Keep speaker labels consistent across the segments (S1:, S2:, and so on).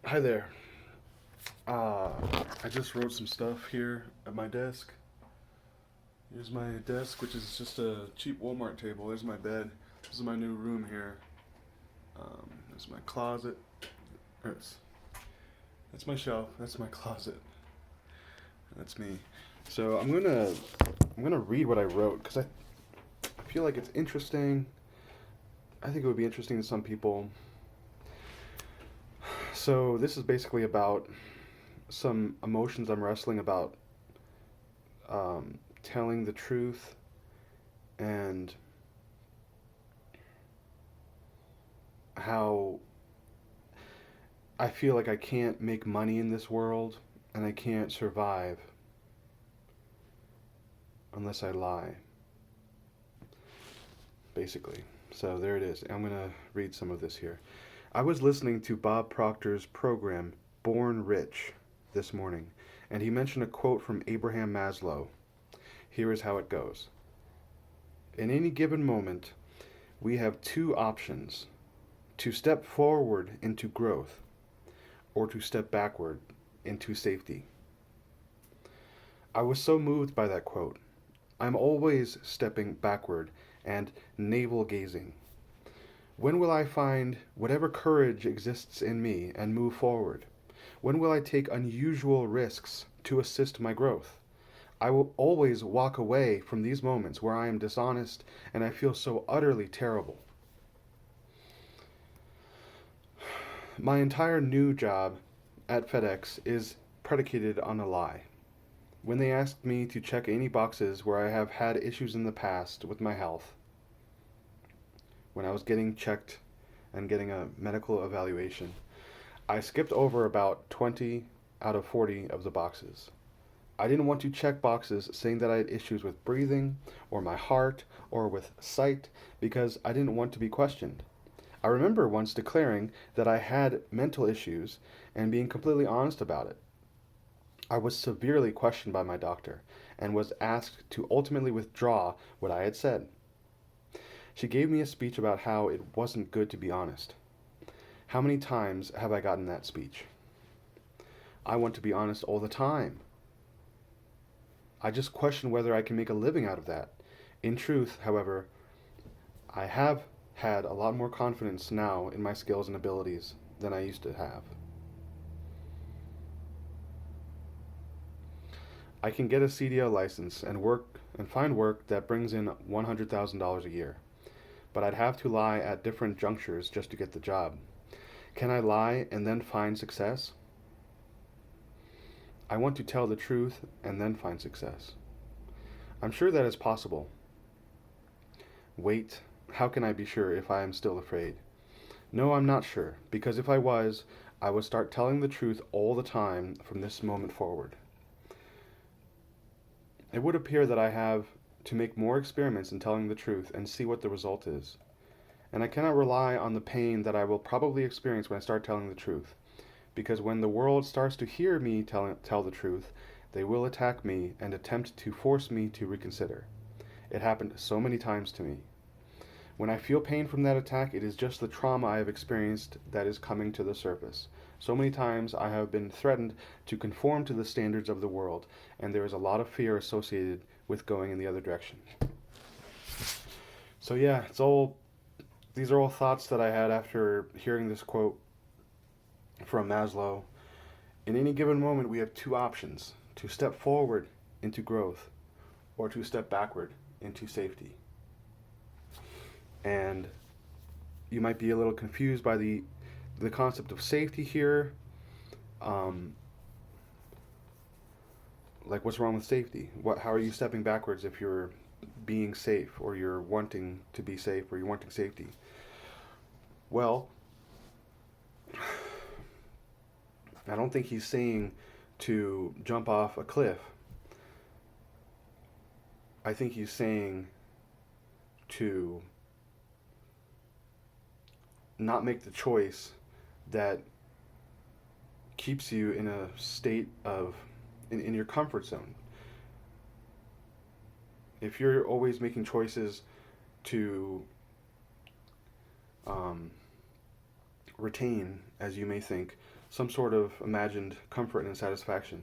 S1: Hi there. I just wrote some stuff here at my desk. Here's my desk, which is just a cheap Walmart table. There's my bed. This is my new room here. There's my closet. There's, that's my shelf. That's my closet. That's me. So I'm gonna read what I wrote because I feel like it's interesting. I think it would be interesting to some people. So this is basically about some emotions I'm wrestling about, telling the truth and how I feel like I can't make money in this world and I can't survive unless I lie, basically. So there it is. I'm going to read some of this here. I was listening to Bob Proctor's program, Born Rich, this morning, and he mentioned a quote from Abraham Maslow. Here is how it goes. In any given moment, we have two options: to step forward into growth or to step backward into safety. I was so moved by that quote. I'm always stepping backward and navel gazing. When will I find whatever courage exists in me and move forward? When will I take unusual risks to assist my growth? I will always walk away from these moments where I am dishonest and I feel so utterly terrible. My entire new job at FedEx is predicated on a lie. When they asked me to check any boxes where I have had issues in the past with my health, when I was getting checked and getting a medical evaluation, I skipped over about 20 out of 40 of the boxes. I didn't want to check boxes saying that I had issues with breathing, or my heart, or with sight, because I didn't want to be questioned. I remember once declaring that I had mental issues and being completely honest about it. I was severely questioned by my doctor and was asked to ultimately withdraw what I had said. She gave me a speech about how it wasn't good to be honest. How many times have I gotten that speech? I want to be honest all the time. I just question whether I can make a living out of that. In truth, however, I have had a lot more confidence now in my skills and abilities than I used to have. I can get a CDL license and find work that brings in $100,000 a year, but I'd have to lie at different junctures just to get the job. Can I lie and then find success? I want to tell the truth and then find success. I'm sure that is possible. Wait, how can I be sure if I am still afraid? No, I'm not sure, because if I was, I would start telling the truth all the time from this moment forward. It would appear that I have to make more experiments in telling the truth and see what the result is. And I cannot rely on the pain that I will probably experience when I start telling the truth, because when the world starts to hear me tell the truth, they will attack me and attempt to force me to reconsider. It happened so many times to me. When I feel pain from that attack, it is just the trauma I have experienced that is coming to the surface. So many times I have been threatened to conform to the standards of the world, and there is a lot of fear associated with going in the other direction. So yeah, these are all thoughts that I had after hearing this quote from Maslow. In any given moment, we have two options: to step forward into growth or to step backward into safety. And you might be a little confused by the concept of safety here. Um, like, what's wrong with safety? How are you stepping backwards if you're being safe, or you're wanting to be safe, or you're wanting safety? Well, I don't think he's saying to jump off a cliff. I think he's saying to not make the choice that keeps you in a state of in your comfort zone. If you're always making choices to um, retain, as you may think, some sort of imagined comfort and satisfaction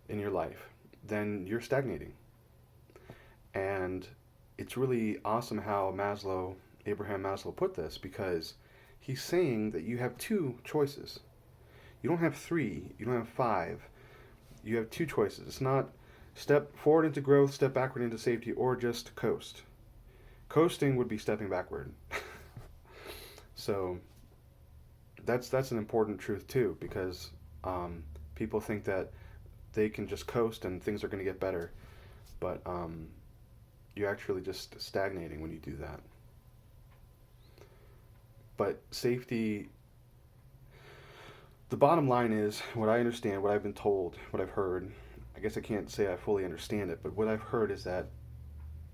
S1: in your life, then you're stagnating. And it's really awesome how Abraham Maslow put this, because he's saying that you have two choices. You don't have three, you don't have five. You have two choices. It's not step forward into growth, step backward into safety, or just coast. Coasting would be stepping backward. So that's an important truth too, because people think that they can just coast and things are going to get better, but you're actually just stagnating when you do that. But safety, the bottom line is, what I understand, what I've been told, what I've heard, I guess I can't say I fully understand it, but what I've heard is that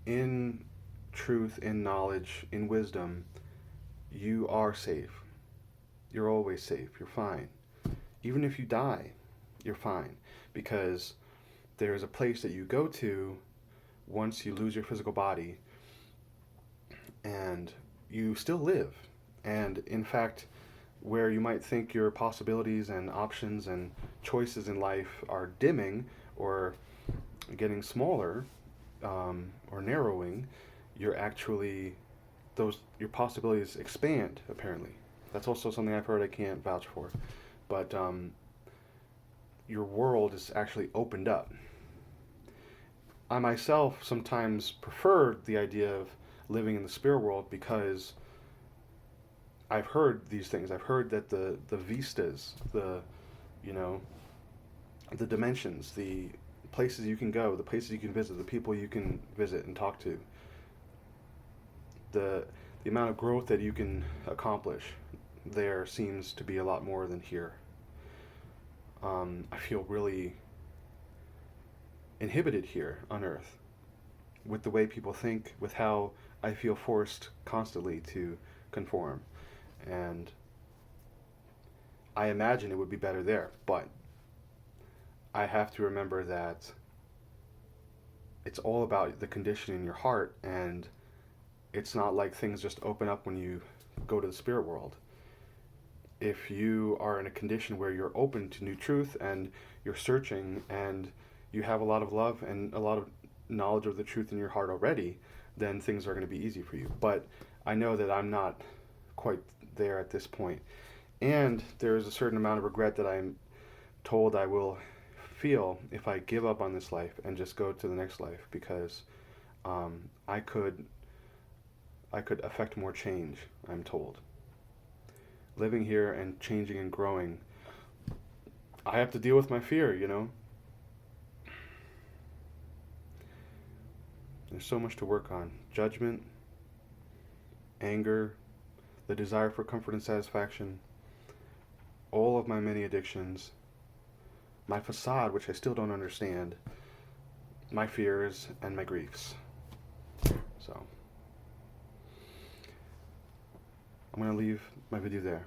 S1: in truth, in knowledge, in wisdom, you are safe. You're always safe. You're fine. Even if you die, you're fine. Because there's a place that you go to once you lose your physical body, and you still live. And in fact, where you might think your possibilities and options and choices in life are dimming or getting smaller, or narrowing, you're actually, your possibilities expand, apparently. That's also something I've heard. I can't vouch for. But your world is actually opened up. I myself sometimes prefer the idea of living in the spirit world, because I've heard these things. I've heard that the vistas, you know, the dimensions, the places you can go, the places you can visit, the people you can visit and talk to, the amount of growth that you can accomplish there seems to be a lot more than here. I feel really inhibited here on Earth with the way people think, with how I feel forced constantly to conform. And I imagine it would be better there, but I have to remember that it's all about the condition in your heart, and it's not like things just open up when you go to the spirit world. If you are in a condition where you're open to new truth and you're searching and you have a lot of love and a lot of knowledge of the truth in your heart already, then things are going to be easy for you. But I know that I'm not quite there at this point. And there's a certain amount of regret that I'm told I will feel if I give up on this life and just go to the next life, because I could affect more change, I'm told. Living here and changing and growing, I have to deal with my fear, you know? There's so much to work on. Judgment, anger, the desire for comfort and satisfaction, all of my many addictions, my facade, which I still don't understand, my fears, and my griefs. So, I'm going to leave my video there.